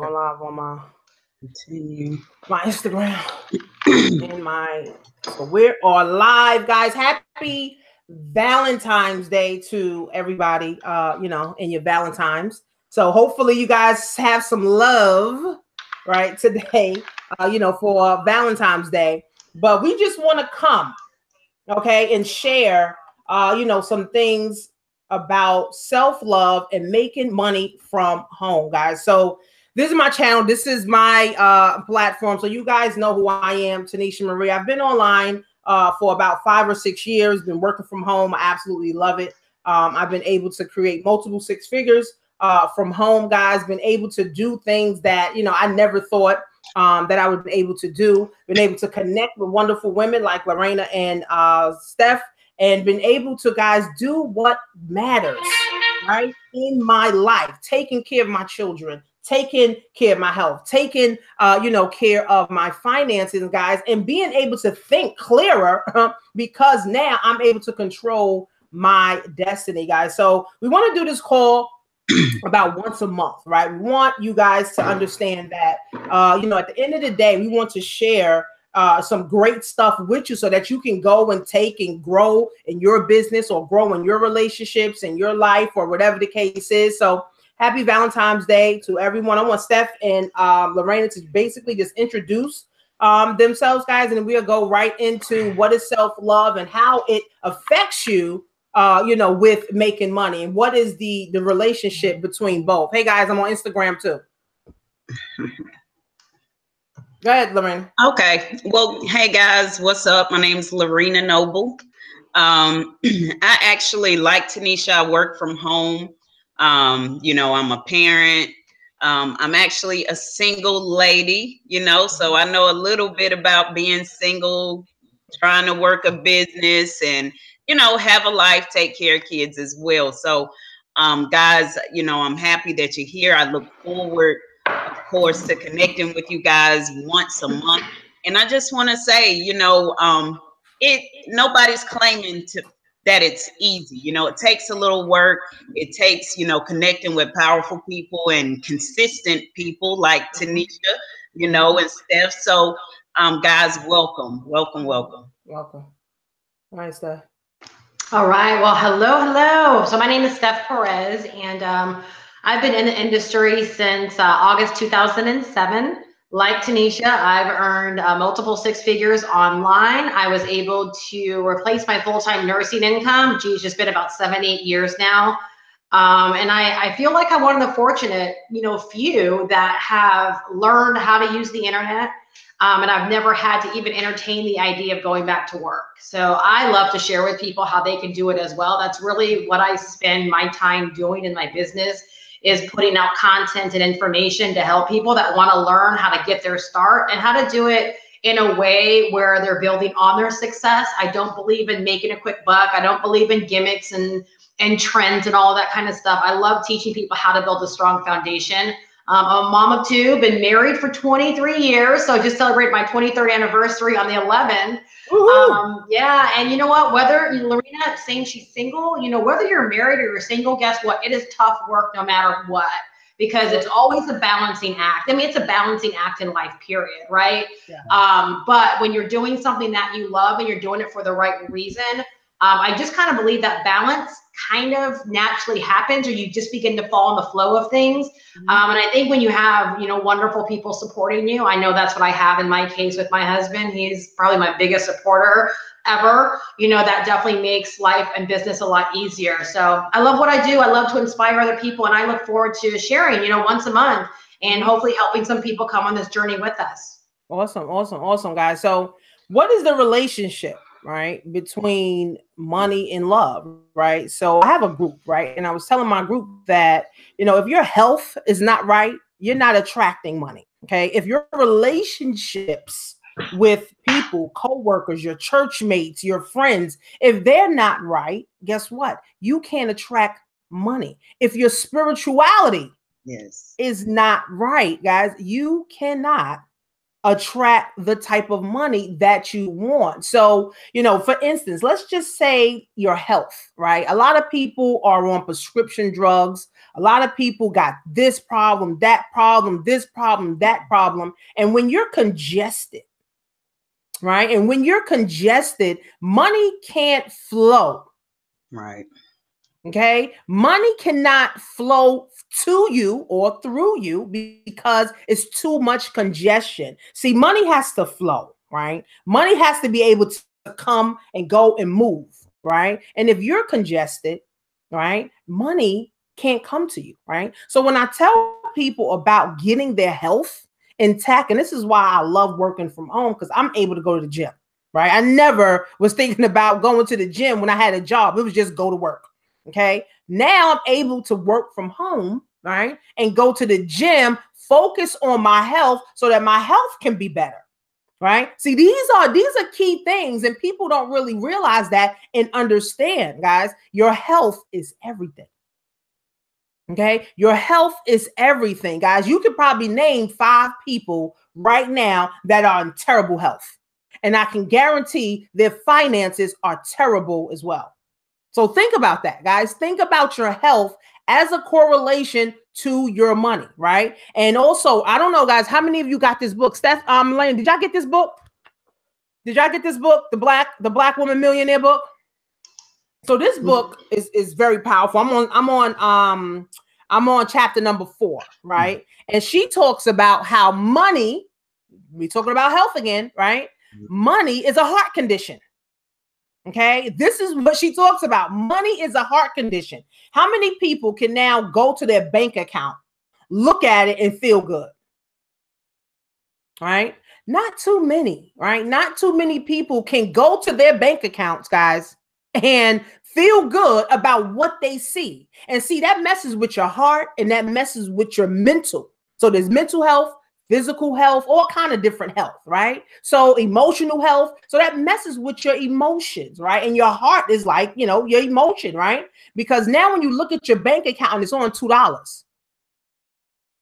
on live on my Instagram and so we are live, guys. Happy Valentine's Day to everybody, in your Valentines. So hopefully you guys have some love, right, today, for Valentine's Day. But we just want to come, okay, and share, some things about self-love and making money from home, guys. So this is my channel. This is my platform. So you guys know who I am, Tanisha Marie. I've been online for about 5 or 6 years, been working from home. I absolutely love it. I've been able to create multiple six figures from home, guys. Been able to do things that, I never thought that I would be able to do. Been able to connect with wonderful women like Lorena and Steph, and been able to, guys, do what matters, right, in my life, taking care of my children, taking care of my health, taking, care of my finances, guys, and being able to think clearer because now I'm able to control my destiny, guys. So we want to do this call about once a month, right? We want you guys to understand that, at the end of the day, we want to share some great stuff with you so that you can go and take and grow in your business or grow in your relationships and your life or whatever the case is. So happy Valentine's Day to everyone. I want Steph and Lorena to basically just introduce themselves, guys, and we'll go right into what is self-love and how it affects you, with making money, and what is the relationship between both. Hey, guys, I'm on Instagram too. Go ahead, Lorena. Okay. Well, hey, guys, what's up? My name's Lorena Noble. I actually, like Tanisha, I work from home. I'm a parent. I'm actually a single lady, so I know a little bit about being single, trying to work a business and, have a life, take care of kids as well. So, guys, I'm happy that you're here. I look forward, of course, to connecting with you guys once a month. And I just want to say, nobody's claiming that it's easy. It takes a little work. It takes, connecting with powerful people and consistent people like Tanisha, and Steph. So, guys, welcome. All right, Steph. All right. Well, hello. So my name is Steph Perez, and I've been in the industry since August 2007. Like Tanisha, I've earned multiple six figures online. I was able to replace my full-time nursing income. Geez, it's been about 7-8 years now. And I feel like I'm one of the fortunate, few that have learned how to use the internet. And I've never had to even entertain the idea of going back to work. So I love to share with people how they can do it as well. That's really what I spend my time doing in my business, is putting out content and information to help people that want to learn how to get their start and how to do it in a way where they're building on their success. I don't believe in making a quick buck. I don't believe in gimmicks and trends and all that kind of stuff. I love teaching people how to build a strong foundation. I'm a mom of 2, been married for 23 years. So I just celebrated my 23rd anniversary on the 11th. Yeah. And you know what, whether Lorena saying she's single, whether you're married or you're single, guess what? It is tough work no matter what, because it's always a balancing act. I mean, it's a balancing act in life, period. Right. Yeah. But when you're doing something that you love and you're doing it for the right reason, I just kind of believe that balance kind of naturally happens, or you just begin to fall in the flow of things. And I think when you have, wonderful people supporting you, I know that's what I have in my case with my husband. He's probably my biggest supporter ever. That definitely makes life and business a lot easier. So I love what I do. I love to inspire other people, and I look forward to sharing, once a month, and hopefully helping some people come on this journey with us. Awesome, guys. So what is the relationship, right, between money and love, right? So I have a group, right? And I was telling my group that, if your health is not right, you're not attracting money, okay? If your relationships with people, co-workers, your church mates, your friends, if they're not right, guess what? You can't attract money. If your spirituality is not right, guys, you cannot attract the type of money that you want. So, for instance, let's just say your health, right? A lot of people are on prescription drugs. A lot of people got this problem, that problem, this problem, that problem. And when you're congested, right? And when you're congested, money can't flow. Right. Okay. Money cannot flow to you or through you because it's too much congestion. See, money has to flow, right? Money has to be able to come and go and move, right? And if you're congested, right, money can't come to you, right? So when I tell people about getting their health intact, and this is why I love working from home, because I'm able to go to the gym, right? I never was thinking about going to the gym when I had a job. It was just go to work. Okay. Now I'm able to work from home, right? And go to the gym, focus on my health so that my health can be better. Right. See, these are key things, and people don't really realize that and understand, guys. Your health is everything. Okay. Your health is everything, guys. You could probably name 5 people right now that are in terrible health. And I can guarantee their finances are terrible as well. So think about that, guys. Think about your health as a correlation to your money, right? And also, I don't know, guys, how many of you got this book? Steph, Lorena, did y'all get this book? Did y'all get this book, the Black Woman Millionaire book? So this book is very powerful. I'm on chapter number 4, right? And she talks about how money, we're talking about health again, right? Money is a heart condition. Okay, this is what she talks about. Money is a heart condition. How many people can now go to their bank account, look at it, and feel good? Right? Not too many, right? Not too many people can go to their bank accounts, guys, and feel good about what they see. And see, that messes with your heart and that messes with your mental. So there's mental health, physical health, all kind of different health, right? So emotional health. So that messes with your emotions, right? And your heart is like, your emotion, right? Because now when you look at your bank account and it's on $2,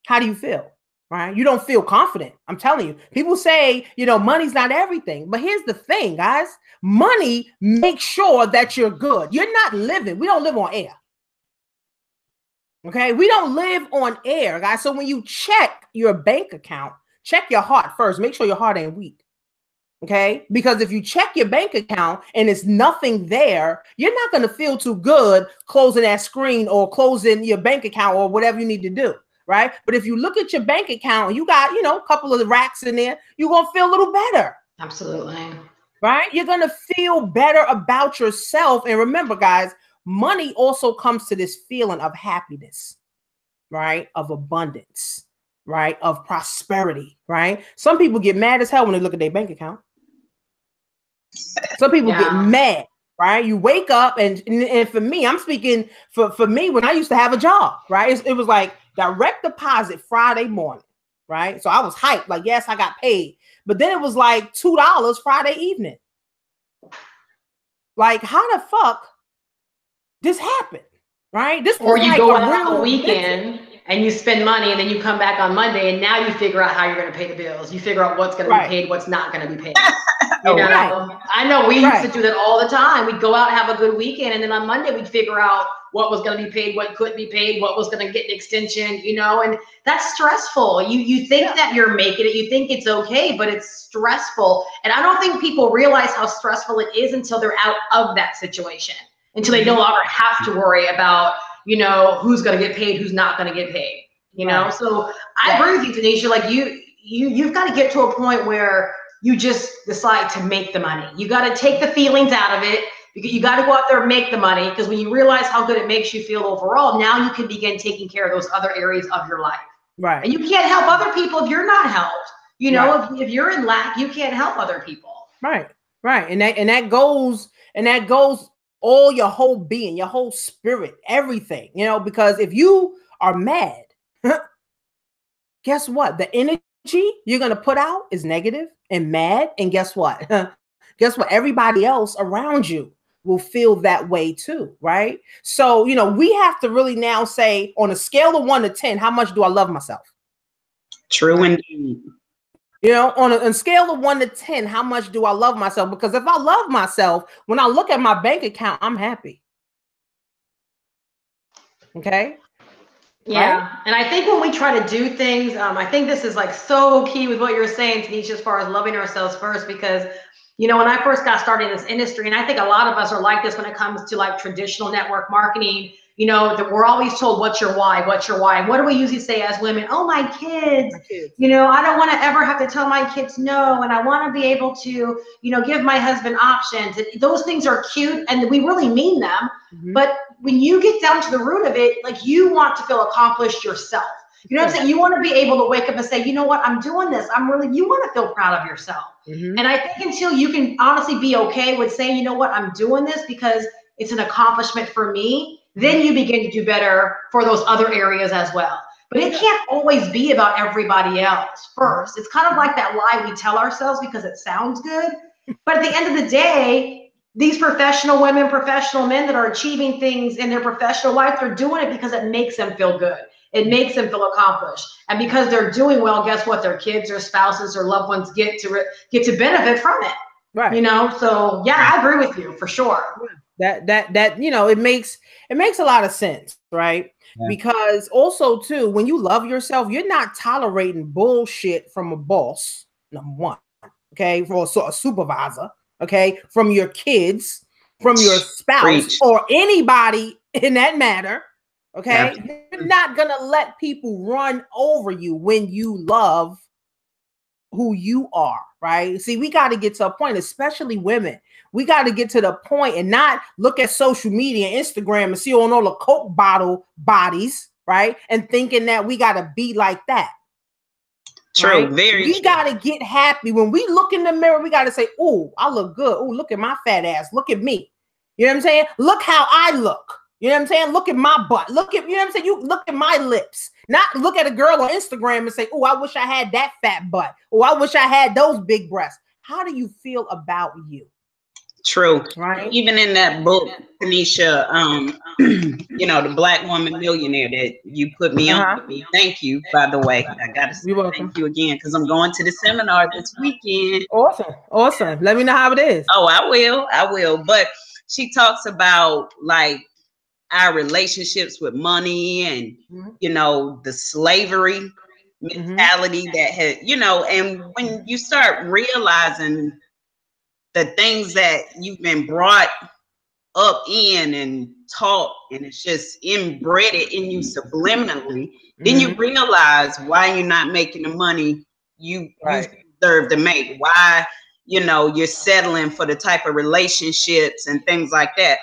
how do you feel, right? You don't feel confident. I'm telling you. People say, money's not everything. But here's the thing, guys. Money makes sure that you're good. You're not living. We don't live on air. Okay, we don't live on air, guys. So when you check your bank account, check your heart first. Make sure your heart ain't weak. Okay, because if you check your bank account and it's nothing there, you're not going to feel too good closing that screen or closing your bank account or whatever you need to do. Right. But if you look at your bank account, you got, a couple of the racks in there, you're going to feel a little better. Absolutely. Right. You're going to feel better about yourself. And remember, guys, money also comes to this feeling of happiness, right? Of abundance, right? Of prosperity, right? Some people get mad as hell when they look at their bank account. Some people get mad, right? You wake up and for me, I'm speaking for me when I used to have a job, right? It was like direct deposit Friday morning, right? So I was hyped, like, yes, I got paid. But then it was like $2 Friday evening. Like, how the fuck this happened, right? This or you like go out on the weekend and you spend money and then you come back on Monday and now you figure out how you're going to pay the bills. You figure out what's going to be paid, what's not going to be paid. I know we used to do that all the time. We'd go out, have a good weekend, and then on Monday we'd figure out what was going to be paid, what couldn't be paid, what was going to get an extension, and that's stressful. You think that you're making it, you think it's okay, but it's stressful. And I don't think people realize how stressful it is until they're out of that situation, until they no longer have to worry about, who's going to get paid, who's not going to get paid, So I agree with you, Tanisha. Like you've got to get to a point where you just decide to make the money. You got to take the feelings out of it. You got to go out there and make the money, because when you realize how good it makes you feel overall, now you can begin taking care of those other areas of your life. Right. And you can't help other people if you're not helped. If you're in lack, you can't help other people. Right. Right. And that goes all your whole being, your whole spirit, everything, because if you are mad, guess what? The energy you're going to put out is negative and mad. And guess what? Guess what? Everybody else around you will feel that way too, right? So, we have to really now say, on a scale of 1 to 10, how much do I love myself? True indeed. You know, on a scale of 1 to 10, how much do I love myself? Because if I love myself, when I look at my bank account, I'm happy. Okay. Yeah. Right? And I think when we try to do things, I think this is like so key with what you're saying, Tanisha, as far as loving ourselves first, because, you know, when I first got started in this industry, and I think a lot of us are like this when it comes to like traditional network marketing, you know, that we're always told, what's your why? What's your why? What do we usually say as women? Oh, my kids. You know, I don't want to ever have to tell my kids no. And I want to be able to, you know, give my husband options. Those things are cute and we really mean them. But when you get down to the root of it, like you want to feel accomplished yourself. You know what I'm saying? You want to be able to wake up and say, you know what, I'm doing this. You want to feel proud of yourself. And I think until you can honestly be okay with saying, you know what, I'm doing this because it's an accomplishment for me, then you begin to do better for those other areas as well. But it can't always be about everybody else first. It's kind of like that lie we tell ourselves because it sounds good. But at the end of the day, these professional women, professional men that are achieving things in their professional life, they're doing it because it makes them feel good. It makes them feel accomplished. And because they're doing well, guess what? Their kids, their spouses, their loved ones get to benefit from it. Right. You know, so yeah, I agree with you for sure. That you know, it makes a lot of sense, right? Yeah. Because also too, when you love yourself, you're not tolerating bullshit from a boss, number one, okay, for a supervisor, okay, from your kids, from your spouse, or anybody in that matter, okay? Yeah. You're not gonna let people run over you when you love who you are, right? See, we got to get to a point, especially women. We got to get to the point and not look at social media, Instagram, and see on all the Coke bottle bodies, right? And thinking that we got to be like that. True, right? very We got to get happy. When we look in the mirror, we got to say, oh, I look good. Oh, look at my fat ass. Look at me. You know what I'm saying? Look how I look. You know what I'm saying? Look at my butt. Look at, you know what I'm saying? You look at my lips. Not look at a girl on Instagram and say, oh, I wish I had that fat butt. Oh, I wish I had those big breasts. How do you feel about you? True. Right. Even in that book, Tanisha, you know, the Black Woman Millionaire that you put me on. Thank you, by the way. I got to say thank you again because I'm going to the seminar this weekend. Awesome. Awesome. Let me know how it is. Oh, I will. But she talks about like our relationships with money and, you know, the slavery mentality that had, you know, and when you start realizing the things that you've been brought up in and taught, and it's just inbred in you subliminally, then you realize why you're not making the money you deserve to make, why, you know, you're settling for the type of relationships and things like that.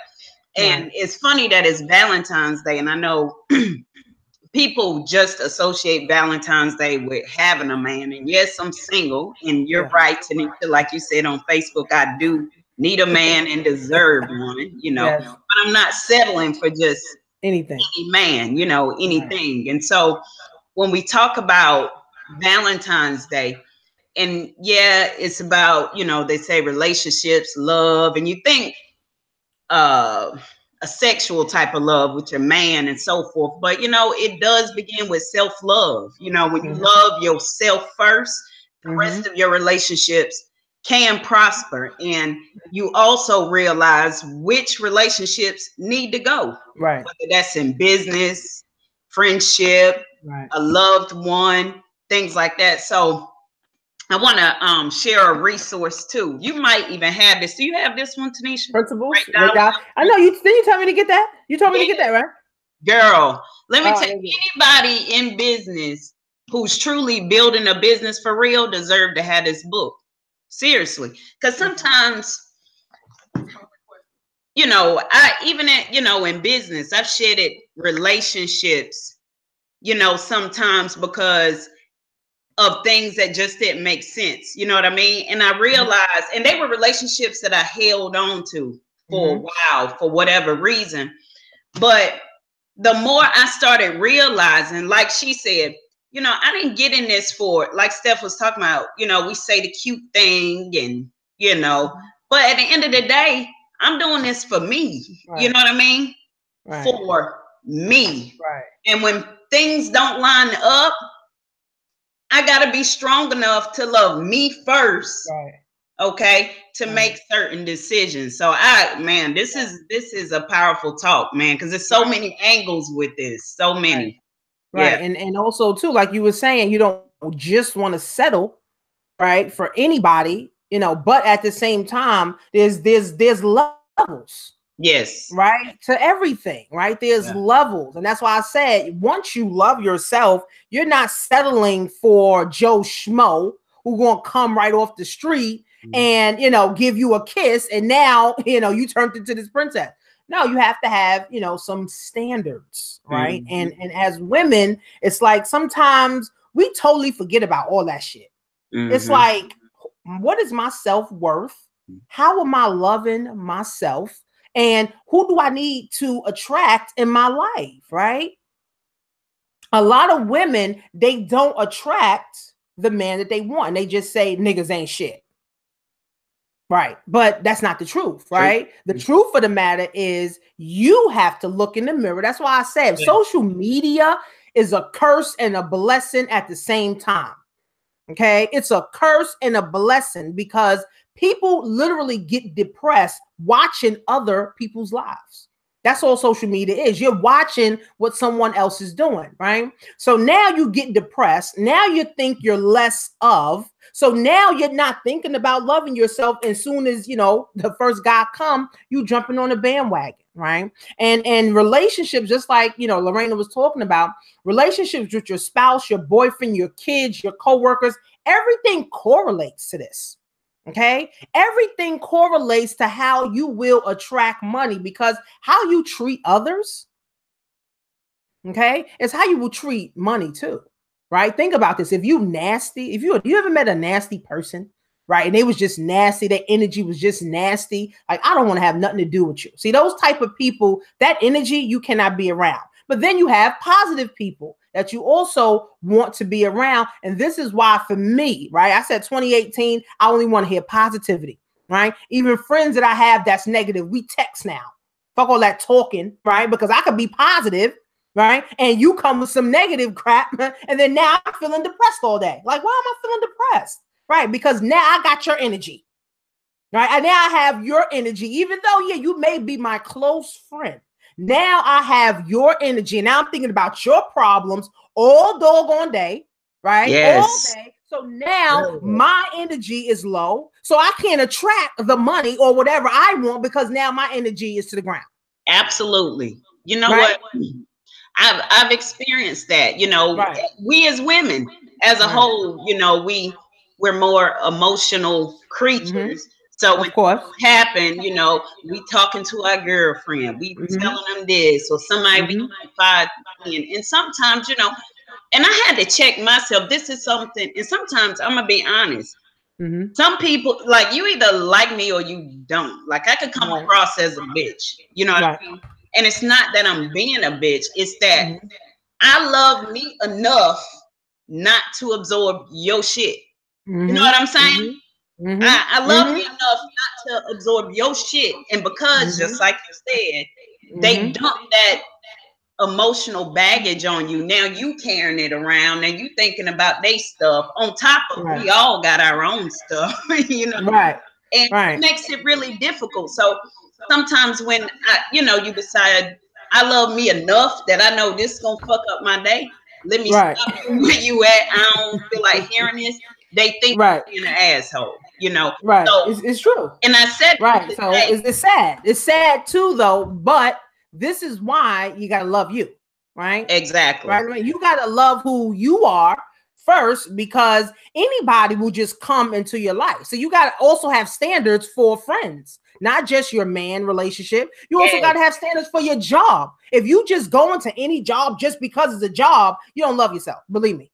And it's funny that it's Valentine's Day, and I know people just associate Valentine's Day with having a man. And yes, I'm single, and you're right, Tanisha, like you said on Facebook, I do need a man and deserve one, you know, but I'm not settling for just anything, any man, you know, anything. And so when we talk about Valentine's Day, and yeah, it's about, you know, they say relationships, love, and you think a sexual type of love with your man and so forth. But, you know, it does begin with self-love. You know, when you love yourself first, the rest of your relationships can prosper. And you also realize which relationships need to go. Right. Whether that's in business, friendship, a loved one, things like that. So I want to share a resource too. You might even have this. Do you have this one, Tanisha? Principles. I know you. Did you tell me to get that? You told me to get that, right? Girl, let me tell you, anybody in business who's truly building a business for real deserve to have this book. Seriously, because sometimes, you know, in business, I've shedded relationships, you know, sometimes because of things that just didn't make sense. You know what I mean? And I realized, and they were relationships that I held on to for a while, for whatever reason. But the more I started realizing, like she said, you know, I didn't get in this for, like Steph was talking about, you know, we say the cute thing and, you know, but at the end of the day, I'm doing this for me. You know what I mean? For me. And when things don't line up, I got to be strong enough to love me first. Right. Okay, to make certain decisions. So this is a powerful talk, man, because there's so many angles with this, so many. Right. And also too, like you were saying, you don't just want to settle, right, for anybody, you know, but at the same time, there's levels. Yes. Right, to everything, right? There's levels, and that's why I said once you love yourself, you're not settling for Joe Schmo who gonna come right off the street and, you know, give you a kiss, and now, you know, you turned into this princess. No, you have to have, you know, some standards, right? And as women, it's like sometimes we totally forget about all that shit. It's like, what is my self-worth? How am I loving myself? And who do I need to attract in my life, right? A lot of women, they don't attract the man that they want. They just say niggas ain't shit. Right. But that's not the truth, right? The truth of the matter is you have to look in the mirror. That's why I said social media is a curse and a blessing at the same time. Okay. It's a curse and a blessing because people literally get depressed watching other people's lives. That's all social media is. You're watching what someone else is doing, right? So now you get depressed. Now you think you're less of. So now you're not thinking about loving yourself. As soon as, you know, the first guy come, you jumping on a bandwagon, right? And relationships, just like, you know, Lorena was talking about, relationships with your spouse, your boyfriend, your kids, your coworkers, everything correlates to this. Okay, everything correlates to how you will attract money, because how you treat others, okay, is how you will treat money too, right? Think about this. If you nasty, if you ever met a nasty person, right, and they was just nasty, their energy was just nasty, like, I don't want to have nothing to do with you. See, those type of people, that energy you cannot be around. But then you have positive people that you also want to be around. And this is why, for me, right, I said 2018, I only want to hear positivity, right? Even friends that I have that's negative, we text now. Fuck all that talking, right? Because I could be positive, right? And you come with some negative crap, and then now I'm feeling depressed all day. Like, why am I feeling depressed? Right? Because now I got your energy, right? And now I have your energy, even though, yeah, you may be my close friend. Now I have your energy, and now I'm thinking about your problems all doggone day, right? Yes. All day. So now my energy is low, so I can't attract the money or whatever I want because now my energy is to the ground. Absolutely. You know what? I've experienced that. You know, we as women, as a whole, you know, we're more emotional creatures. So when it happen, you know, we talking to our girlfriend, we telling them this, or somebody be confiding in. And sometimes, you know, and I had to check myself. This is something, and sometimes I'm gonna be honest. Some people, like, you either like me or you don't. Like, I could come across as a bitch, you know what I mean? And it's not that I'm being a bitch. It's that I love me enough not to absorb your shit. You know what I'm saying? I love you enough not to absorb your shit. And because, just like you said, they dump that emotional baggage on you. Now you carrying it around and you thinking about their stuff on top of we all got our own stuff, you know? And it makes it really difficult. So sometimes when you know, you decide I love me enough that I know this is gonna fuck up my day. Let me stop where you at. I don't feel like hearing this. They think you're an asshole, you know. So, it's true. And I said so it's sad. It's sad too, though. But this is why you gotta love you, right? Exactly. Right. You gotta love who you are first, because anybody will just come into your life. So you gotta also have standards for friends, not just your man relationship. You also got to have standards for your job. If you just go into any job just because it's a job, you don't love yourself. Believe me.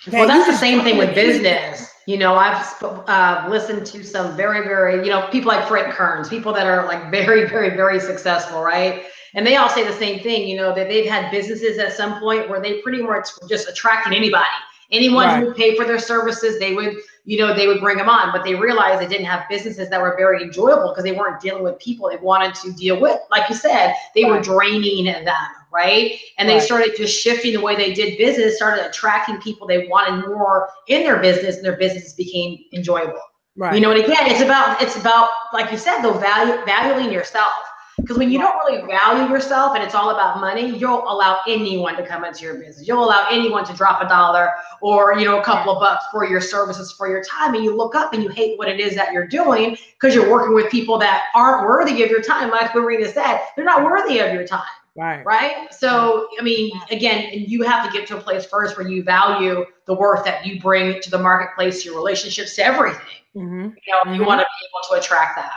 Okay? Well, that's the same thing with business. You know, I've listened to some very, very, you know, people like Frank Kearns, people that are like very, very, very successful, right? And they all say the same thing, you know, that they've had businesses at some point where they pretty much just attracted anybody. Anyone who would pay for their services, they would, you know, they would bring them on. But they realized they didn't have businesses that were very enjoyable because they weren't dealing with people they wanted to deal with. Like you said, they were draining them, right? And they started just shifting the way they did business, started attracting people they wanted more in their business, and their business became enjoyable. Right. You know, and again, it's about, like you said, though, valuing yourself. Because when you don't really value yourself and it's all about money, you'll allow anyone to come into your business. You'll allow anyone to drop $1 or, you know, a couple of bucks for your services, for your time. And you look up and you hate what it is that you're doing because you're working with people that aren't worthy of your time. Like Lorena said, they're not worthy of your time. Right. So, I mean, again, you have to get to a place first where you value the worth that you bring to the marketplace, your relationships, to everything. You know, you want to be able to attract that.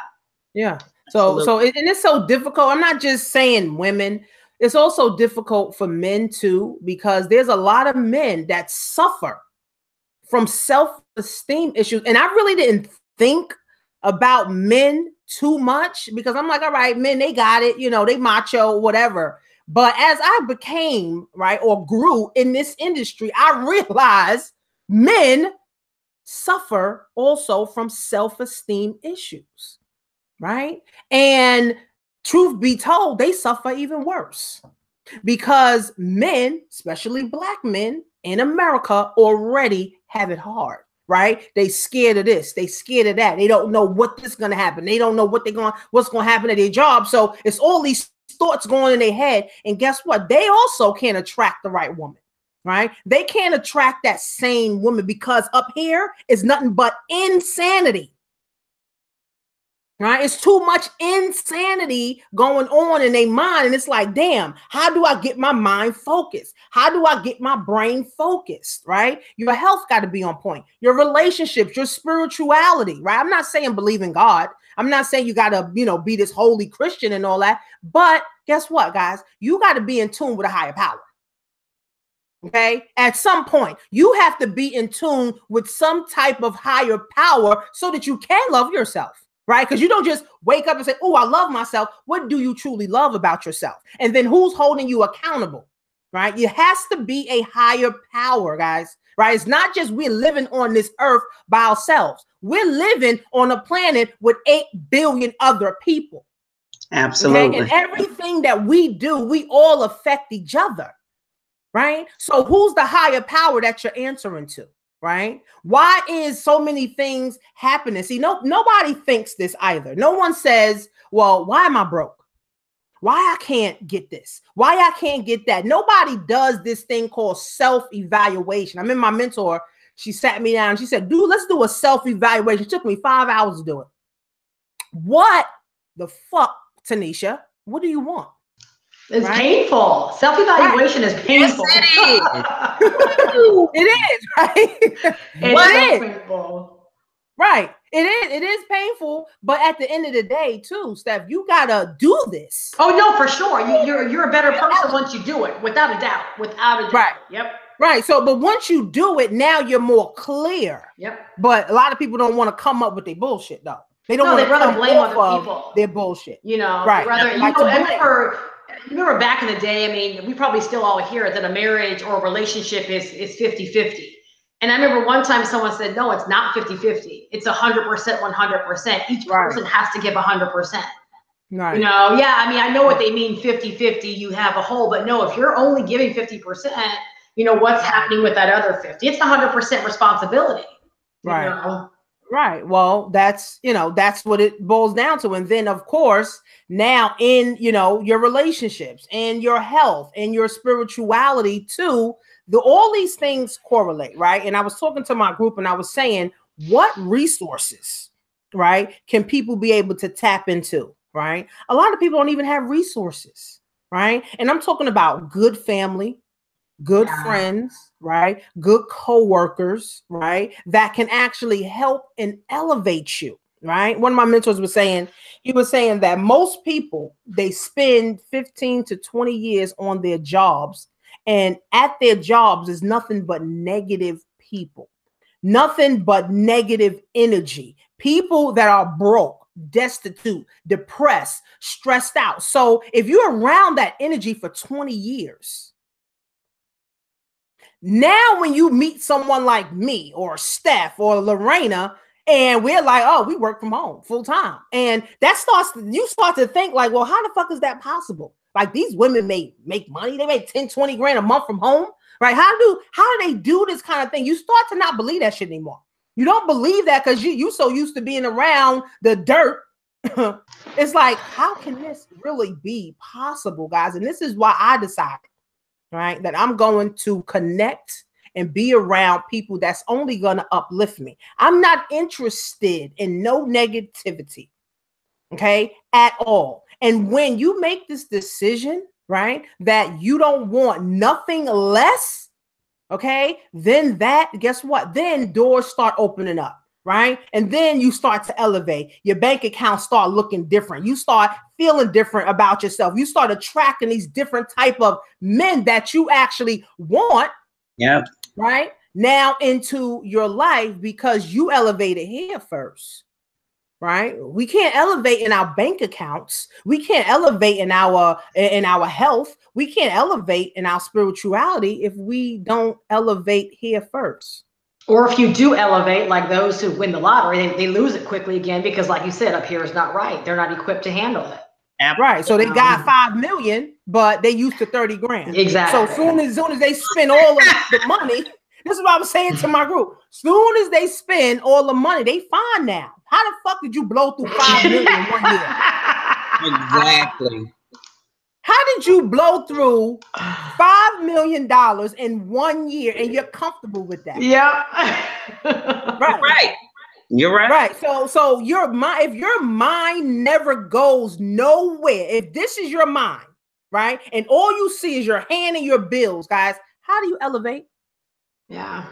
Yeah. So and it's so difficult. I'm not just saying women. It's also difficult for men too, because there's a lot of men that suffer from self-esteem issues. And I really didn't think about men too much because I'm like, all right, men, they got it, you know, they macho, whatever. But as I became, right, or grew in this industry, I realized men suffer also from self-esteem issues, right? And truth be told, they suffer even worse because men, especially Black men in America, already have it hard, right? They scared of this, they scared of that. They don't know what is going to happen. They don't know what's going to happen at their job. So it's all these thoughts going in their head. And guess what? They also can't attract the right woman, right? They can't attract that same woman because up here is nothing but insanity. Right? It's too much insanity going on in their mind. And it's like, damn, how do I get my mind focused? How do I get my brain focused? Right? Your health got to be on point. Your relationships, your spirituality, right? I'm not saying believe in God. I'm not saying you got to, you know, be this holy Christian and all that. But guess what, guys? You got to be in tune with a higher power. Okay. At some point, you have to be in tune with some type of higher power so that you can love yourself. Right? Because you don't just wake up and say, oh, I love myself. What do you truly love about yourself? And then who's holding you accountable? Right? It has to be a higher power, guys. Right? It's not just we're living on this earth by ourselves. We're living on a planet with 8 billion other people. Absolutely. Okay? And everything that we do, we all affect each other. Right? So who's the higher power that you're answering to? Right? Why is so many things happening? See, nobody thinks this either. No one says, well, why am I broke? Why I can't get this? Why I can't get that? Nobody does this thing called self-evaluation. I mean, my mentor, she sat me down. She said, dude, let's do a self-evaluation. It took me 5 hours to do it. What the fuck, Tanisha? What do you want? It's painful. Self-evaluation is painful. Yes, it is, right? It's painful. Right. It is painful, but at the end of the day, too, Steph, you gotta do this. Oh no, for sure. You're a better person once you do it, without a doubt. Without a doubt. Right. Yep. Right. So, but once you do it, now you're more clear. Yep. But a lot of people don't want to come up with their bullshit, though. They don't want to rather blame other people. Their bullshit. You know, right. Rather, you remember back in the day, I mean, we probably still all hear that a marriage or a relationship is 50-50. And I remember one time someone said, no, it's not 50-50. It's 100%, 100%. Each person has to give 100%. Right. You know, yeah, I mean, I know what they mean 50-50, you have a whole, but no, if you're only giving 50%, you know, what's happening with that other 50? It's 100% responsibility. Right. You know? Right. Well, that's what it boils down to. And then, of course, now in, your relationships and your health and your spirituality too, all these things correlate. Right. And I was talking to my group and I was saying, what resources, right, can people be able to tap into? Right. A lot of people don't even have resources. Right. And I'm talking about good family, good friends, right? Good coworkers, right? That can actually help and elevate you, right? One of my mentors was saying, that most people, they spend 15 to 20 years on their jobs, and at their jobs is nothing but negative people, nothing but negative energy, people that are broke, destitute, depressed, stressed out. So if you're around that energy for 20 years, now, when you meet someone like me or Steph or Lorena, and we're like, oh, we work from home full time. And you start to think like, well, how the fuck is that possible? Like these women make money. They make 10, 20 grand a month from home, right? How do they do this kind of thing? You start to not believe that shit anymore. You don't believe that because you so used to being around the dirt. It's like, how can this really be possible, guys? And this is why I decided, right, that I'm going to connect and be around people that's only going to uplift me. I'm not interested in no negativity, okay, at all. And when you make this decision, right, that you don't want nothing less, okay, then guess what? Then doors start opening up, right? And then you start to elevate. Your bank account start looking different. You start feeling different about yourself. You start attracting these different type of men that you actually want. Yeah. Right now into your life because you elevated here first, right? We can't elevate in our bank accounts. We can't elevate in our health. We can't elevate in our spirituality if we don't elevate here first. Or if you do elevate, like those who win the lottery, they lose it quickly again because, like you said, up here is not right. They're not equipped to handle it. Right. So they got 5 million, but they used to 30 grand. Exactly. So soon as they spend all of the money, this is what I'm saying to my group. Soon as they spend all the money, they fine now. How the fuck did you blow through 5 million in 1 year? Exactly. How did you blow through $5 million in 1 year and you're comfortable with that? Yeah. Right. You're right. Right. So if your mind never goes nowhere, if this is your mind, right, and all you see is your hand and your bills, guys, how do you elevate? Yeah.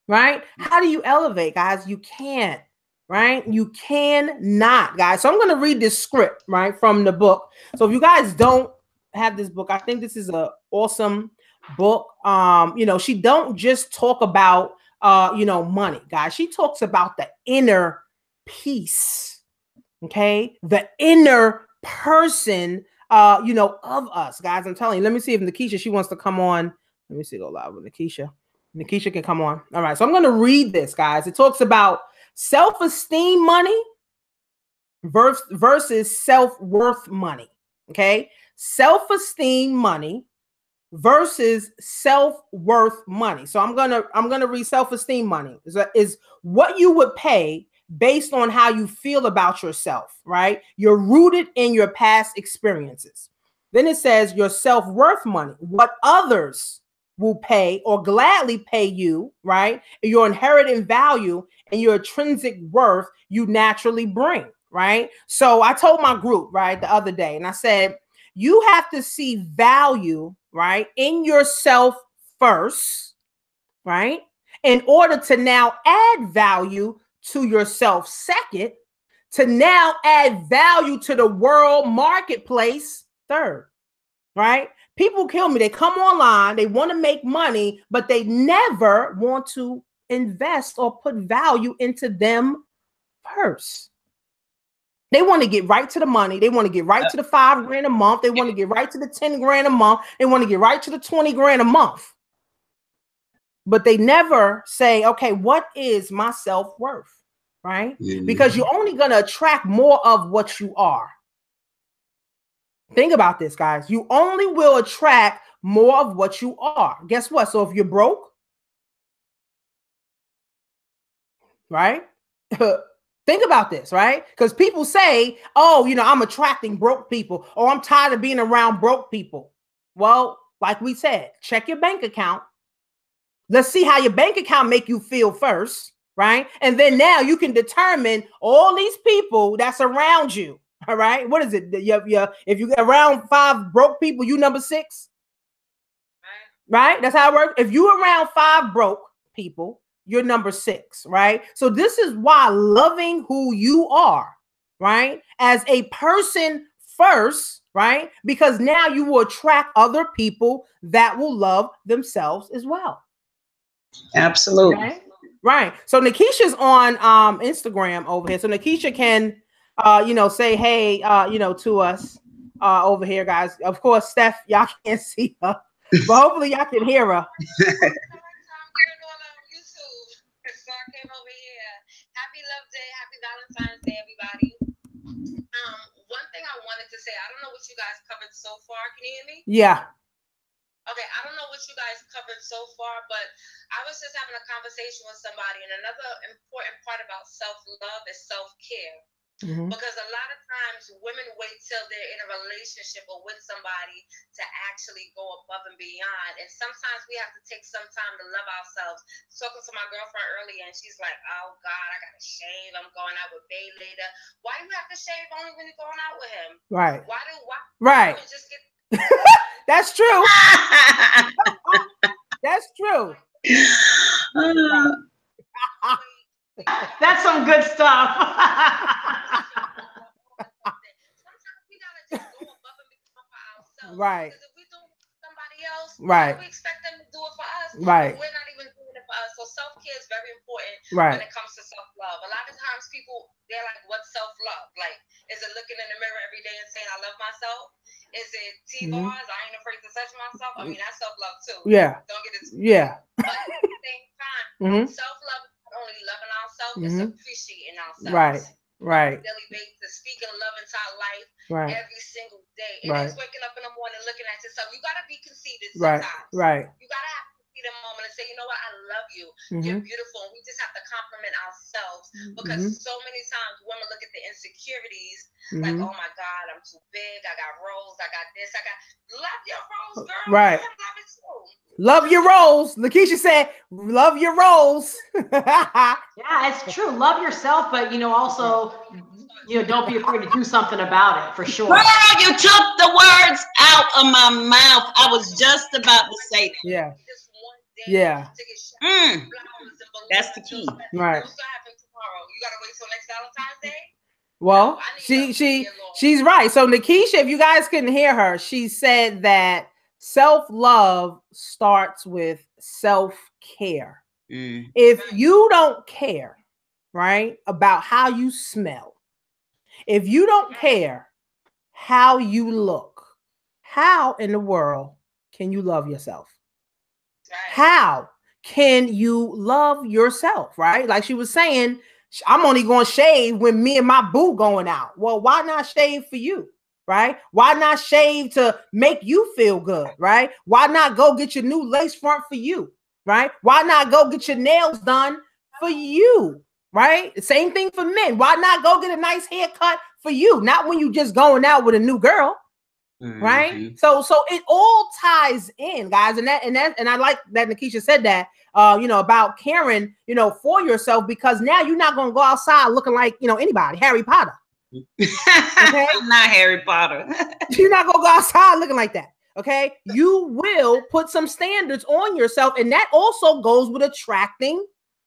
Right? How do you elevate, guys? You can't. Right? You cannot, guys. So I'm going to read this script, right, from the book. So if you guys don't have this book, I think this is an awesome book. She don't just talk about money, guys. She talks about the inner peace, okay? The inner person, of us, guys. I'm telling you. Let me see if Nikisha, she wants to come on. Let me see, go live with Nikisha. Nikisha can come on. All right, so I'm going to read this, guys. It talks about self-esteem money versus self-worth money, okay? Self-esteem money versus self-worth money. So I'm gonna read self-esteem money is what you would pay based on how you feel about yourself, right? You're rooted in your past experiences. Then it says your self-worth money, what others will pay or gladly pay you, right? Your inherent value and your intrinsic worth you naturally bring, right? So I told my group, right, the other day, and I said, you have to see value, right, in yourself first, right, in order to now add value to yourself second, to now add value to the world marketplace third, right? People kill me. They come online, they want to make money, but they never want to invest or put value into them first. They want to get right to the money. They want to get right to the 5 grand a month. They want to get right to the 10 grand a month. They want to get right to the 20 grand a month. But they never say, okay, what is my self-worth, right? Mm-hmm. Because you're only going to attract more of what you are. Think about this, guys. You only will attract more of what you are. Guess what? So if you're broke, right? Think about this, right? Because people say, oh, I'm attracting broke people, or I'm tired of being around broke people. Well, like we said, check your bank account. Let's see how your bank account make you feel first, right? And then now you can determine all these people that's around you, all right? What is it? If you around 5 broke people, you number 6, right? That's how it works. If you around 5 broke people, you're number 6, right? So this is why loving who you are, right, as a person first, right, because now you will attract other people that will love themselves as well. Absolutely. Okay? Right. So Nikisha's on Instagram over here. So Nikisha can say hey to us over here, guys. Of course, Steph, y'all can't see her, but hopefully y'all can hear her. So I came over here. Happy Love Day, happy Valentine's Day, everybody. One thing I wanted wanted to say, I don't know what you guys covered so far. Can you hear me? Yeah. Okay, I don't know what you guys covered so far, but I was just having a conversation with somebody, and another important part about self-love is self-care. Because a lot of times women wait till they're in a relationship or with somebody to actually go above and beyond. And sometimes we have to take some time to love ourselves. Talking to my girlfriend earlier, and she's like, oh God, I gotta shave. I'm going out with Bay later. Why do you have to shave only when you're going out with him? Right. Why right. Just get That's true. That's true. That's some good stuff. Sometimes we gotta just go above and beyond for ourselves. Right. Because if we do it for somebody else, right, we expect them to do it for us. Right. We're not even doing it for us. So self-care is very important right. when it comes to self-love. A lot of times people, they're like, what's self-love? Like, is it looking in the mirror every day and saying, I love myself? Is it T-bars? I ain't afraid to touch myself? I mean, that's self-love too. Yeah. Don't get it. Yeah. But at the same time, self-love is not only loving ourselves, it's appreciating ourselves. Right. On a daily basis, speaking love into our life every single day. It is waking up in the morning looking at yourself. You got to be conceited sometimes. Right. You got to have a conceited moment and say, you know what, I love you. You're beautiful. And we just have to compliment ourselves because so many times women look at the insecurities like, oh my God, I'm too big. I got rolls. I got this. I got love your rolls, girl. Right. Love it too. Love your rolls. Lakeisha said, love your rolls. Yeah, it's true. Love yourself, but also, don't be afraid to do something about it for sure. Girl, you took the words out of my mouth. I was just about to say that. Yeah. Just one day Yeah. to get flowers and That's the key. Right. What's gonna happen tomorrow? You gotta wait till next Valentine's Day? Well, No, she's right. So Nikisha, if you guys couldn't hear her, she said that self-love starts with self-care. If you don't care, right, about how you smell, if you don't care how you look, how in the world can you love yourself? How can you love yourself, right? Like she was saying, I'm only going to shave when me and my boo going out. Well, why not shave for you? Right? Why not shave to make you feel good? Right? Why not go get your new lace front for you? Right? Why not go get your nails done for you? Right? The same thing for men. Why not go get a nice haircut for you? Not when you just going out with a new girl. Right? So it all ties in, guys. And I like that Nikisha said that, about caring, for yourself, because now you're not going to go outside looking like, anybody, Harry Potter. Okay? I'm not Harry Potter. You're not gonna go outside looking like that. Okay, you will put some standards on yourself, and that also goes with attracting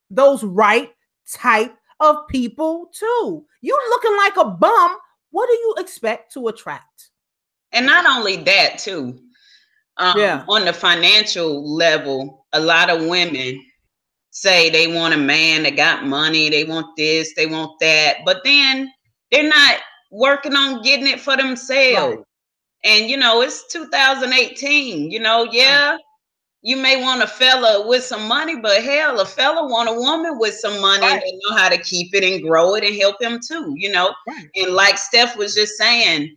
those right type of people too. You looking like a bum, what do you expect to attract? And not only that too, on the financial level, a lot of women say they want a man that got money, they want this, they want that, but then they're not working on getting it for themselves. Right. And, it's 2018, you may want a fella with some money, but hell, a fella want a woman with some money and they know how to keep it and grow it and help him too, Right. And like Steph was just saying,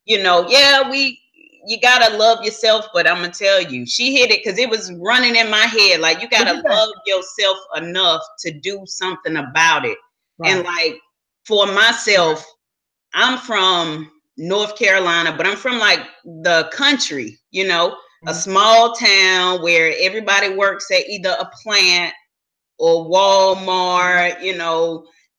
you gotta love yourself, but I'm gonna tell you, she hit it because it was running in my head. Like, you gotta love yourself enough to do something about it. Right. And like, for myself, I'm from North Carolina, but I'm from like the country, a small town where everybody works at either a plant or Walmart,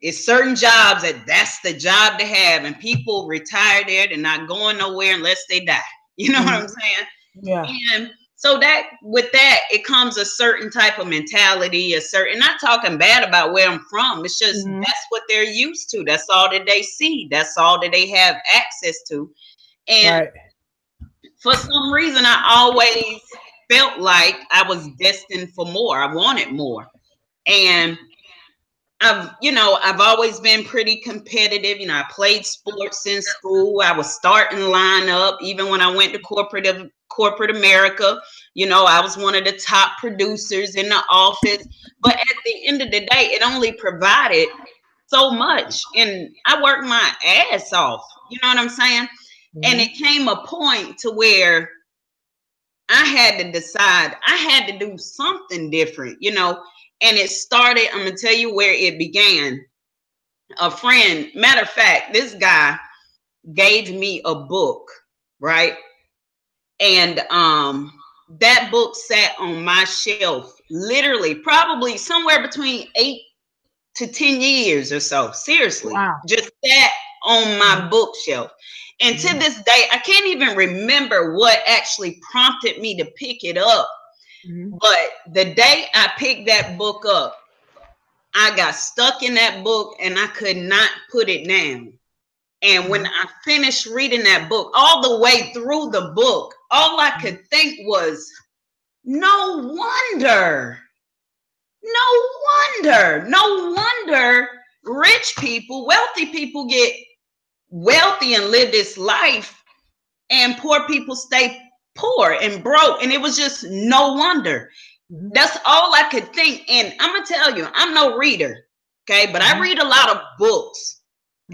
it's certain jobs that's the job to have, and people retire there. They're not going nowhere unless they die. You know what I'm saying? Yeah. And so that with that, it comes a certain type of mentality, not talking bad about where I'm from. It's just that's what they're used to. That's all that they see. That's all that they have access to. And for some reason, I always felt like I was destined for more. I wanted more. And I've always been pretty competitive. I played sports in school. I was starting lineup. Even when I went to corporate America, I was one of the top producers in the office. But at the end of the day, it only provided so much. And I worked my ass off. You know what I'm saying? And it came a point to where I had to decide, I had to do something different, you know. And it started, I'm gonna tell you where it began. A friend, matter of fact, this guy gave me a book, right? And that book sat on my shelf literally probably somewhere between 8 to 10 years or so. Seriously. Wow. Just sat on my bookshelf. And to this day, I can't even remember what actually prompted me to pick it up. But the day I picked that book up, I got stuck in that book and I could not put it down. And when I finished reading that book, all the way through the book, all I could think was, no wonder rich people, wealthy people get wealthy and live this life, and poor people stay poor and broke. And it was just no wonder. That's all I could think. And I'm gonna tell you, I'm no reader, okay, but I read a lot of books.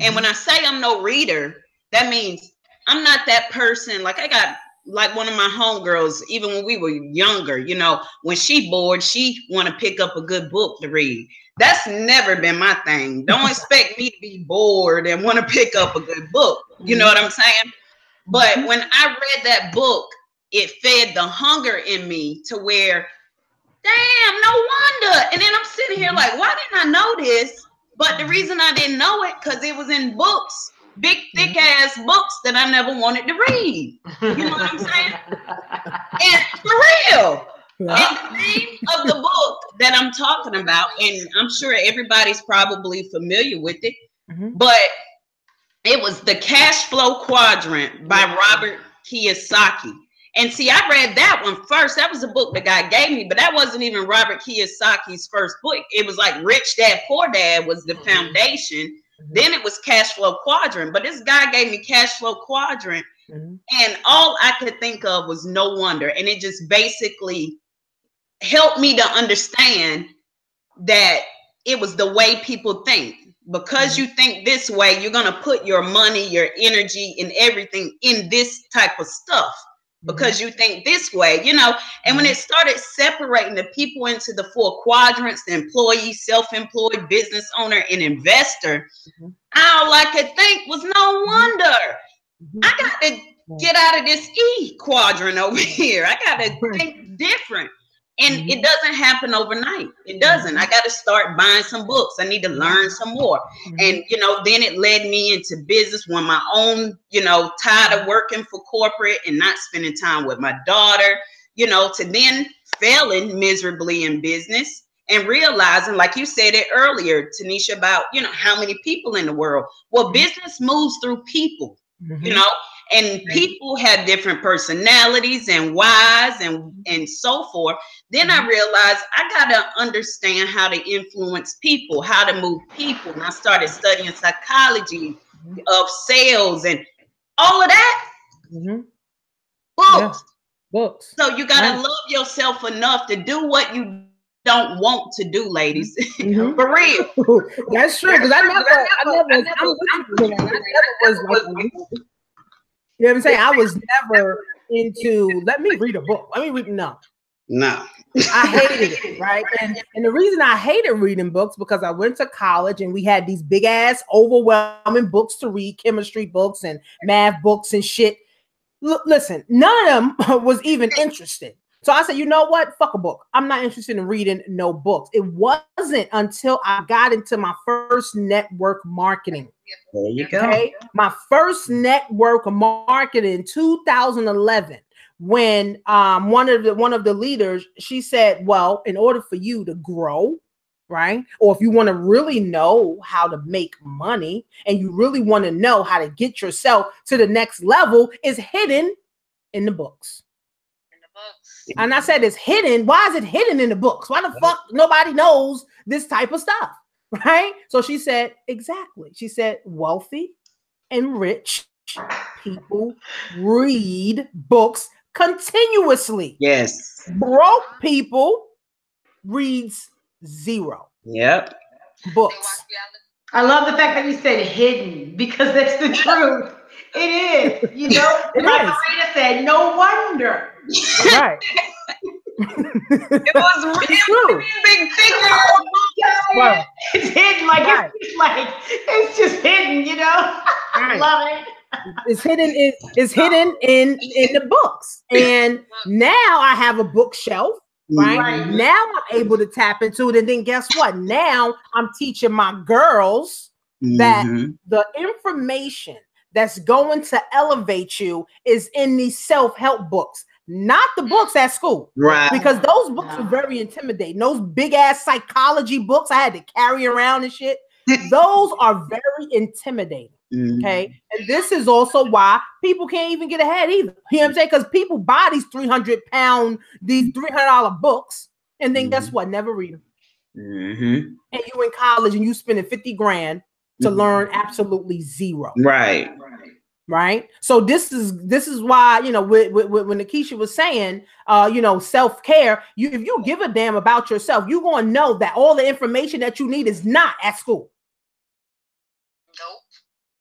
And when I say I'm no reader, that means I'm not that person. Like I got like one of my homegirls, even when we were younger, you know, when she bored, she want to pick up a good book to read. That's never been my thing. Don't expect me to be bored and want to pick up a good book. You know what I'm saying? But when I read that book, it fed the hunger in me to where, damn, no wonder. And then I'm sitting here like, why didn't I know this? But the reason I didn't know it, because it was in books, big, thick ass books that I never wanted to read. You know what I'm saying? And for real. And the name of the book that I'm talking about, and I'm sure everybody's probably familiar with it, but it was The Cash Flow Quadrant by Robert Kiyosaki. And see, I read that one first. That was a book the guy gave me, but that wasn't even Robert Kiyosaki's first book. It was like Rich Dad, Poor Dad was the foundation. Then it was Cash Flow Quadrant. But this guy gave me Cash Flow Quadrant. And all I could think of was no wonder. And it just basically helped me to understand that it was the way people think. Because you think this way, you're going to put your money, your energy, and everything in this type of stuff. Because you think this way, you know. And when it started separating the people into the 4 quadrants, the employee, self-employed, business owner, and investor, all I could think was no wonder. I got to get out of this E quadrant over here. I got to think different. And it doesn't happen overnight. It doesn't. I got to start buying some books. I need to learn some more. And, you know, then it led me into business when my own, you know, tired of working for corporate and not spending time with my daughter, you know, to then failing miserably in business and realizing, like you said it earlier, Tanisha, about, you know, how many people in the world. Well, business moves through people, you know. And people have different personalities and whys and so forth. Then I realized I got to understand how to influence people, how to move people. And I started studying psychology of sales and all of that. Books. Books. So you got to love yourself enough to do what you don't want to do, ladies. For real. That's true. Because I never was like, you know what I'm saying? I was never into, let me read a book. Let me read, no. I hated it, right? And the reason I hated reading books, because I went to college and we had these big ass, overwhelming books to read, chemistry books and math books and shit. Listen, none of them was even interesting. So I said, you know what? Fuck a book. I'm not interested in reading no books. It wasn't until I got into my first network marketing. There you go. Okay? My first network marketing in 2011, when one of the leaders, she said, well, in order for you to grow, right? Or if you want to really know how to make money and you really want to know how to get yourself to the next level, is hidden in the books. And I said, it's hidden. Why is it hidden in the books? Why the fuck nobody knows this type of stuff? Right? So she said, exactly. She said, wealthy and rich people read books continuously. Yes. Broke people reads zero. Yep. Books. I love the fact that you said hidden, because that's the truth. It is, like Lorena said, no wonder. Right. It was really big figure. Right. It's hidden, like it's just hidden, Right. I love it. It's hidden. It's hidden in the books, and now I have a bookshelf. Right? Now I'm able to tap into it, and then guess what? Now I'm teaching my girls that the information that's going to elevate you is in these self-help books, not the books at school. Right. Because those books are very intimidating. Those big ass psychology books I had to carry around and shit. Those are very intimidating. Okay. And this is also why people can't even get ahead either. You know what I'm saying? Because people buy these 300-pound, these $300 books, and then guess what? Never read them. And you in college and you spending 50 grand to learn absolutely zero. Right. Right. So this is why, when Nakisha was saying, self-care, if you give a damn about yourself, you're going to know that all the information that you need is not at school. Nope.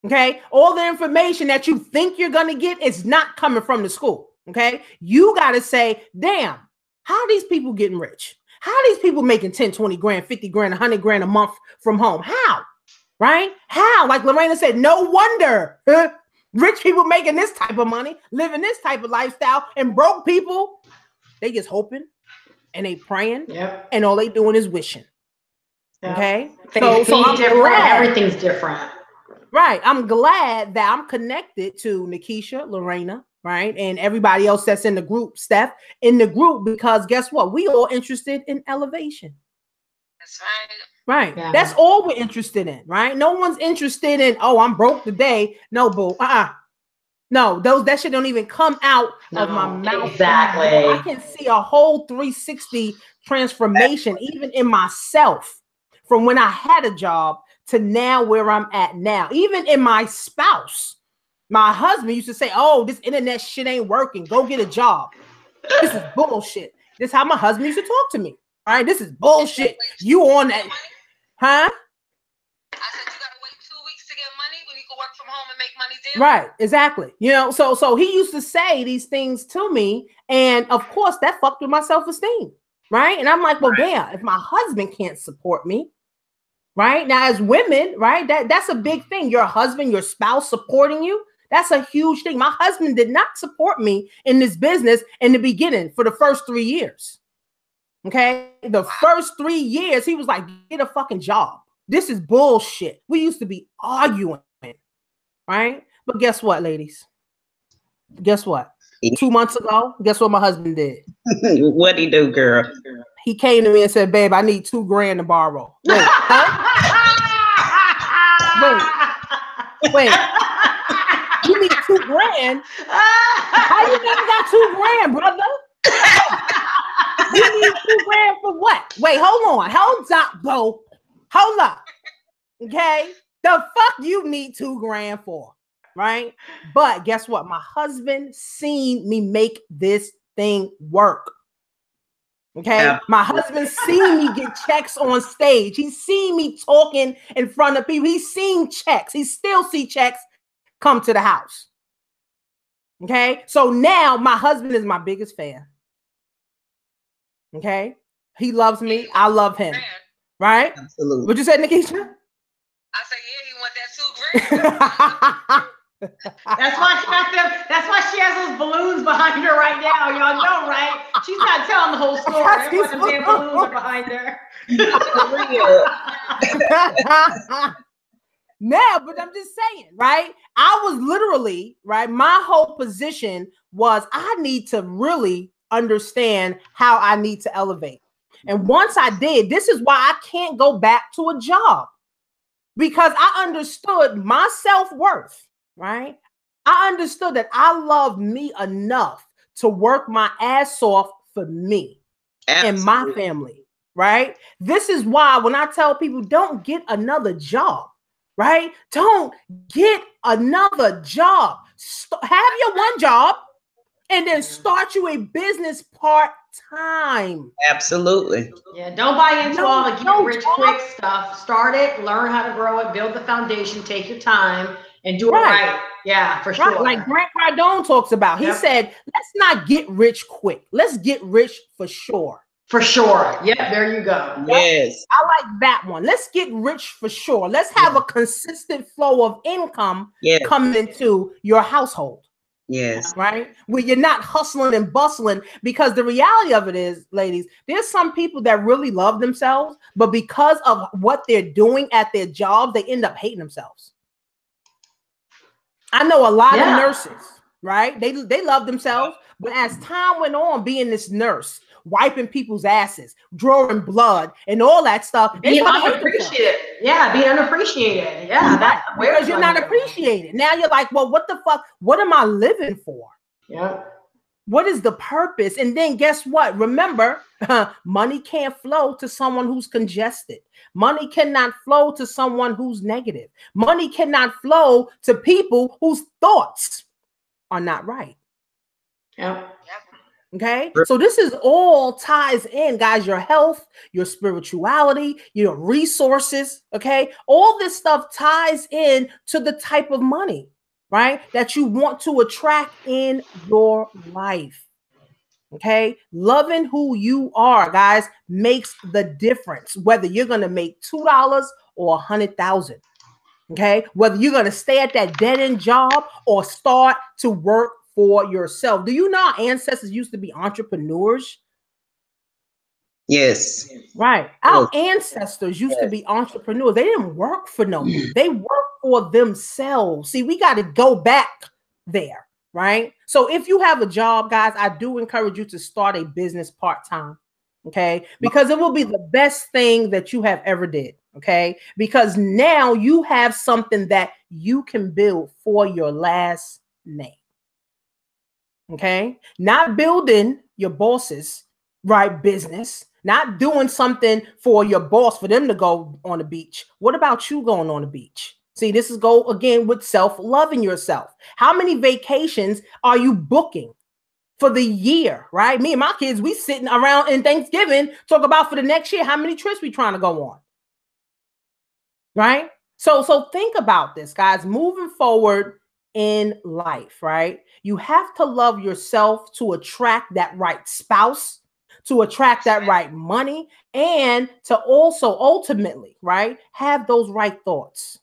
Okay. All the information that you think you're going to get is not coming from the school. Okay. You got to say, damn, how are these people getting rich? How are these people making 10, 20 grand, 50 grand, 100 grand a month from home? How? Right? How? Like Lorena said, no wonder rich people making this type of money, living this type of lifestyle, and broke people, they just hoping and they praying, and all they doing is wishing. Okay. So I'm glad everything's different. Right. I'm glad that I'm connected to Nakisha, Lorena, right, and everybody else that's in the group, Steph, in the group, because guess what? We all interested in elevation. That's right. Right. Yeah. That's all we're interested in, right? No one's interested in, oh, I'm broke today. No, boo. No, that shit don't even come out of my mouth. Exactly. I can see a whole 360 transformation, even in myself, from when I had a job to now where I'm at now. Even in my spouse. My husband used to say, oh, this internet shit ain't working. Go get a job. This is bullshit. This is how my husband used to talk to me. All right, this is bullshit. You on that? Huh? I said you gotta wait 2 weeks to get money when you can work from home and make money there. Right, exactly. So he used to say these things to me, and of course that fucked with my self-esteem. Right, and I'm like, well, damn, if my husband can't support me, right now as women, right, that's a big thing. Your husband, your spouse supporting you. That's a huge thing. My husband did not support me in this business in the beginning for the first 3 years. Okay. The first 3 years, he was like, get a fucking job. This is bullshit. We used to be arguing. Right. But guess what, ladies? Guess what? 2 months ago, guess what my husband did? What'd he do, girl? He came to me and said, babe, I need $2 grand to borrow. Wait, huh? Wait. You need $2 grand? How you never got $2 grand, brother? You need $2 grand for what? Wait, hold on. Hold up, bro. Hold up. Okay? The fuck you need $2 grand for, right? But guess what? My husband seen me make this thing work. Okay? Yeah. My husband seen me get checks on stage. He's seen me talking in front of people. He's seen checks. He still see checks come to the house. Okay? So now my husband is my biggest fan. Okay? He loves me. I love him. Right? Absolutely. What you said, Nakisha? I said, yeah, he want that $2 grand. That's why she has those balloons behind her right now. Y'all know, right? She's not telling the whole story. That's why the damn balloons are behind her. Now, but I'm just saying, right? I was literally, right? My whole position was I need to really understand how I need to elevate. And once I did, this is why I can't go back to a job, because I understood my self-worth, right? I understood that I love me enough to work my ass off for me and my family, right? This is why when I tell people don't get another job, right? Don't get another job. Have your one job and then start you a business part-time. Absolutely. Yeah, don't buy into all the get rich quick stuff. Start it, learn how to grow it, build the foundation, take your time, and do it right. Yeah, for sure. Like Grant Cardone talks about. He said, let's not get rich quick. Let's get rich for sure. For sure. Yep, there you go. Yes. I like that one. Let's get rich for sure. Let's have a consistent flow of income coming into your household. Yes. Right? Where you're not hustling and bustling, because the reality of it is, ladies, there's some people that really love themselves, but because of what they're doing at their job, they end up hating themselves. I know a lot of nurses, right? They love themselves, but as time went on, being this nurse, wiping people's asses, drawing blood, and all that stuff, being unappreciated. Yeah, being unappreciated. Yeah, that's because you're not appreciated. Now you're like, well, what the fuck? What am I living for? Yeah. What is the purpose? And then guess what? Remember, money can't flow to someone who's congested. Money cannot flow to someone who's negative. Money cannot flow to people whose thoughts are not right. Yeah. Okay, so this is all ties in, guys, your health, your spirituality, your resources. Okay, all this stuff ties in to the type of money, right, that you want to attract in your life. Okay, loving who you are, guys, makes the difference, whether you're going to make $2 or 100,000. Okay, whether you're going to stay at that dead-end job or start to work for yourself. Do you know our ancestors used to be entrepreneurs? Yes. Right. Our ancestors used to be entrepreneurs. They didn't work for no one. They worked for themselves. See, we got to go back there, right? So if you have a job, guys, I do encourage you to start a business part-time, okay? Because it will be the best thing that you have ever did, okay? Because now you have something that you can build for your last name. Okay, not building your boss's business, not doing something for your boss for them to go on the beach. What about you going on the beach? See, this is go again with self-loving yourself. How many vacations are you booking for the year, right? Me and my kids, we sitting around in Thanksgiving, talk about for the next year, how many trips we trying to go on, right? So think about this, guys, moving forward in life, right? You have to love yourself to attract that right spouse, to attract that right money, and to also ultimately, right, have those right thoughts.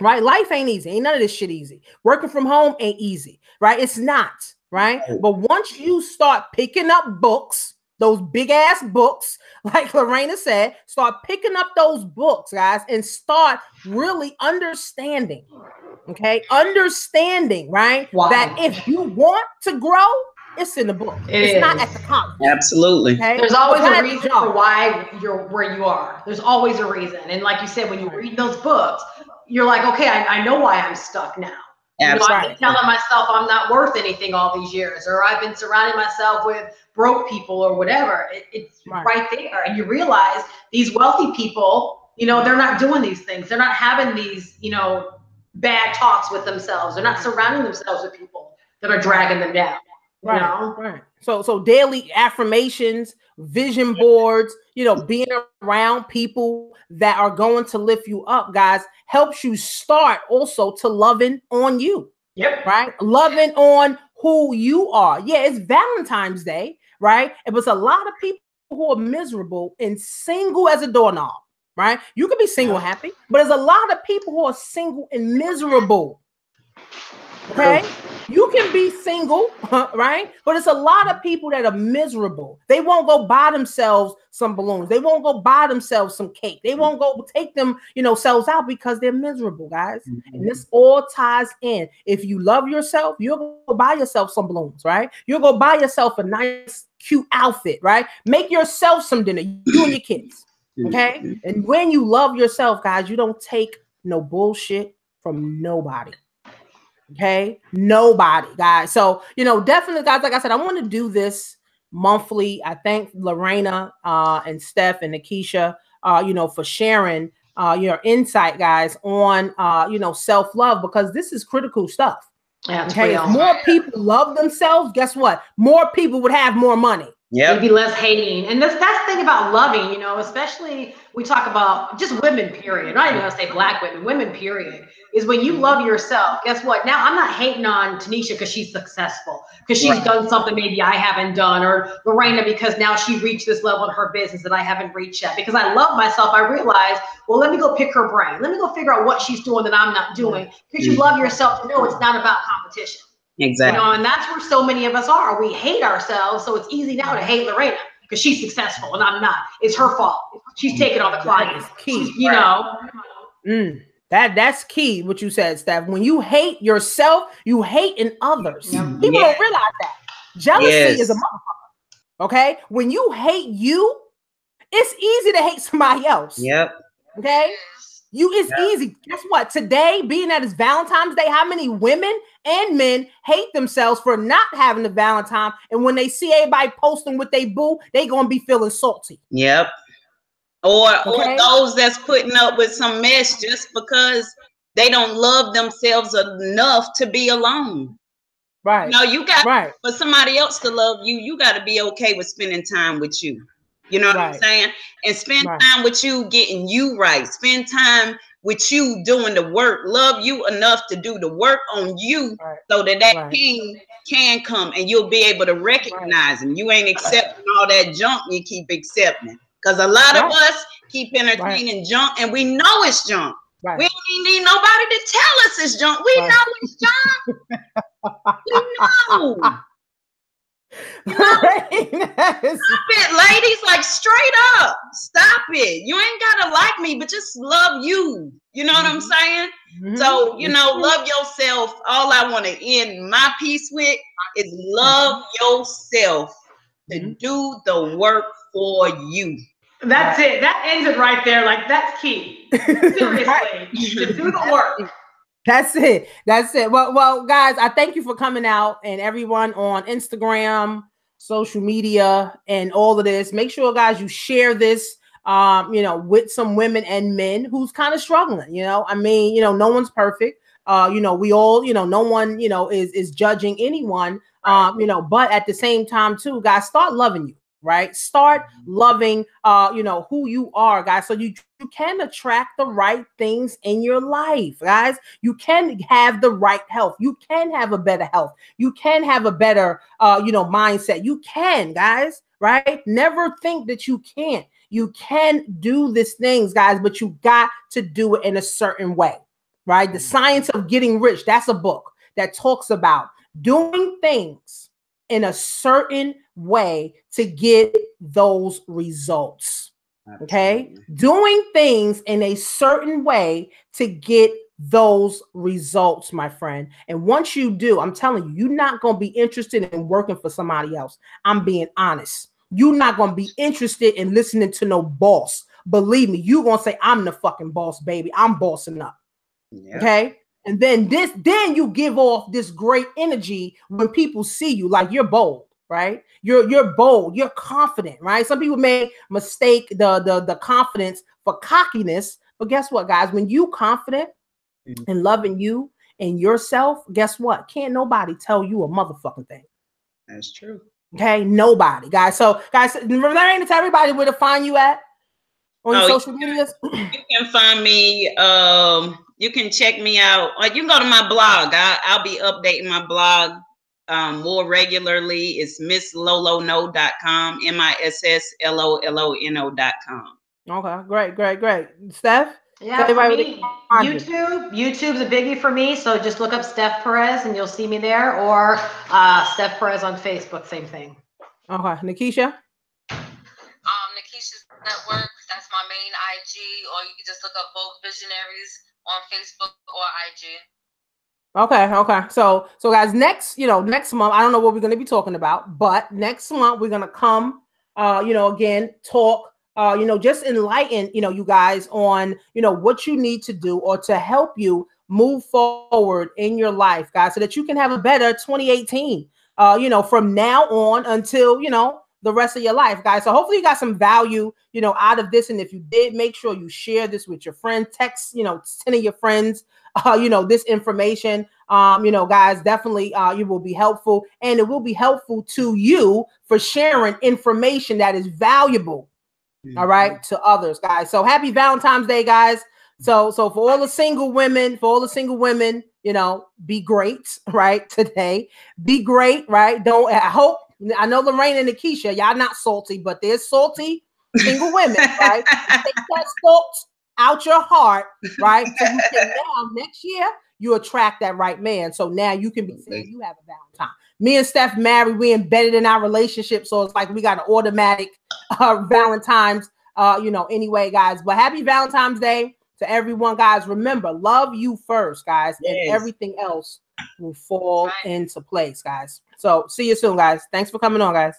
Right? Life ain't easy. Ain't none of this shit easy. Working from home ain't easy, right? It's not, right? But once you start picking up books, those big ass books, like Lorena said, start picking up those books, guys, and start really understanding, okay? Understanding, right? Wow. That if you want to grow, it's in the book. It's not at the college. Absolutely. Okay? There's always a reason for why you're where you are. There's always a reason. And like you said, when you read those books, you're like, okay, I know why I'm stuck now. You know, I've been telling myself I'm not worth anything all these years, or I've been surrounding myself with broke people or whatever. It's right there. And you realize these wealthy people, you know, they're not doing these things. They're not having these, you know, bad talks with themselves. They're not surrounding themselves with people that are dragging them down. Right. You know? Right. So daily affirmations, vision boards, you know, being around people that are going to lift you up, guys, helps you start also to loving on you. Yep. Right. Loving on who you are. Yeah, it's Valentine's Day, right? It was a lot of people who are miserable and single as a doorknob, right? You can be single happy, but there's a lot of people who are single and miserable. Okay, you can be single, right? But it's a lot of people that are miserable. They won't go buy themselves some balloons. They won't go buy themselves some cake. They won't go take them, you know, selves out because they're miserable, guys. And this all ties in. If you love yourself, you'll go buy yourself some balloons, right? You'll go buy yourself a nice, cute outfit, right? Make yourself some dinner, you and your kids, okay? And when you love yourself, guys, you don't take no bullshit from nobody. Okay, nobody, guys. So, you know, definitely, guys, like I said, I want to do this monthly. I thank Lorena and Steph and Nikisha, you know, for sharing your insight, guys, on, you know, self-love, because this is critical stuff. Yeah, okay, if more people love themselves, guess what? More people would have more money. Yeah, there'd be less hating. And that's the thing about loving, you know, especially we talk about just women, period. Not even gonna say black women, women, period. Is when you love yourself, guess what? Now I'm not hating on Tanisha because she's successful, because she's done something maybe I haven't done, or Lorena because now she reached this level in her business that I haven't reached yet. Because I love myself, I realize, well, let me go pick her brain. Let me go figure out what she's doing that I'm not doing. Because you love yourself to know it's not about competition. Exactly. You know, and that's where so many of us are. We hate ourselves, so it's easy now to hate Lorena because she's successful and I'm not. It's her fault. She's taking all the clients. Key. You know. That's key. What you said, Steph. When you hate yourself, you hate in others. People don't realize that. Jealousy is a motherfucker. Okay, when you hate you, it's easy to hate somebody else. Yep. Okay. It's easy. Guess what? Today, being that it's Valentine's Day, how many women and men hate themselves for not having a Valentine? And when they see everybody posting with they boo, they gonna be feeling salty. Yep. Or those that's putting up with some mess just because they don't love themselves enough to be alone. Right. You know, you got for somebody else to love you, you got to be okay with spending time with you. You know what I'm saying? And spend time with you getting you right. Spend time with you doing the work. Love you enough to do the work on you so that king can come and you'll be able to recognize him. You ain't accepting all that junk you keep accepting. Because a lot of us keep entertaining junk and we know it's junk. We don't even need nobody to tell us it's junk. We know it's junk. We know. You know, stop it, ladies. Like, straight up, stop it. You ain't gotta like me, but just love you. You know what I'm saying? So, you know, love yourself. All I want to end my piece with is love yourself to do the work for you. That's it. That ends it right there. Like, that's key. Seriously, to do the work. That's it. That's it. Well, guys, I thank you for coming out, and everyone on Instagram, social media, and all of this. Make sure, guys, you share this, you know, with some women and men who's kind of struggling. You know, I mean, you know, no one's perfect. You know, we all, you know, no one, you know, is judging anyone. You know, but at the same time, too, guys, start loving you. Right? Start loving, you know, who you are, guys. So you can attract the right things in your life, guys. You can have the right health. You can have a better health. You can have a better, you know, mindset. You can, guys, right? Never think that you can't. You can do these things, guys, but you got to do it in a certain way, right? The Science of Getting Rich. That's a book that talks about doing things in a certain way to get those results. Okay. Doing things in a certain way to get those results, my friend. And once you do, I'm telling you, you're not going to be interested in working for somebody else. I'm being honest. You're not going to be interested in listening to no boss. Believe me, you're going to say, I'm the fucking boss, baby. I'm bossing up. Okay. And then you give off this great energy when people see you, like you're bold, right? You're bold, you're confident, right? Some people may mistake the confidence for cockiness, but guess what, guys? When you confident and loving you and yourself, guess what? Can't nobody tell you a motherfucking thing. That's true. Okay, nobody, guys. So, guys, Lorena, tell everybody where to find you at on social medias. You can find me. You can check me out. Or you can go to my blog. I'll be updating my blog more regularly. It's misslolono.com, MISSLOLONO.com. Okay, great. Steph? Yeah, for me, YouTube's a biggie for me. So just look up Steph Perez and you'll see me there, or Steph Perez on Facebook, same thing. Okay, Nikisha? Nikisha's Network, that's my main IG, or you can just look up both Visionaries on Facebook or IG. Okay. So guys, next month, I don't know what we're going to be talking about, but next month we're going to come, again, talk, just enlighten, you guys on, what you need to do or to help you move forward in your life, guys, so that you can have a better 2018, from now on until, the rest of your life, guys. So hopefully you got some value, you know, out of this. And if you did, make sure you share this with your friends, text, you know, 10 of your friends, you know, this information, you know, guys, definitely you will be helpful, and it will be helpful to you for sharing information that is valuable. All right, to others, guys. So happy Valentine's Day, guys. So for all the single women, you know, be great, right? Today, be great, right? I know Lorena and Keisha, y'all not salty, but there's salty single women, right? Take that salt out your heart, right? So you can now next year you attract that right man. So now you can be saying you have a Valentine. Me and Steph married, we embedded in our relationship, so it's like we got an automatic Valentine's, you know, anyway, guys. But happy Valentine's Day to everyone, guys. Remember, love you first, guys, and everything else will fall into place, guys. So see you soon, guys. Thanks for coming on, guys.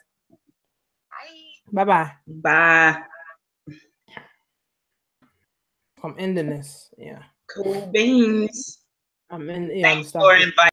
Bye. Bye. I'm ending this. Yeah. Cool beans. I'm in. Yeah, Thanks for inviting.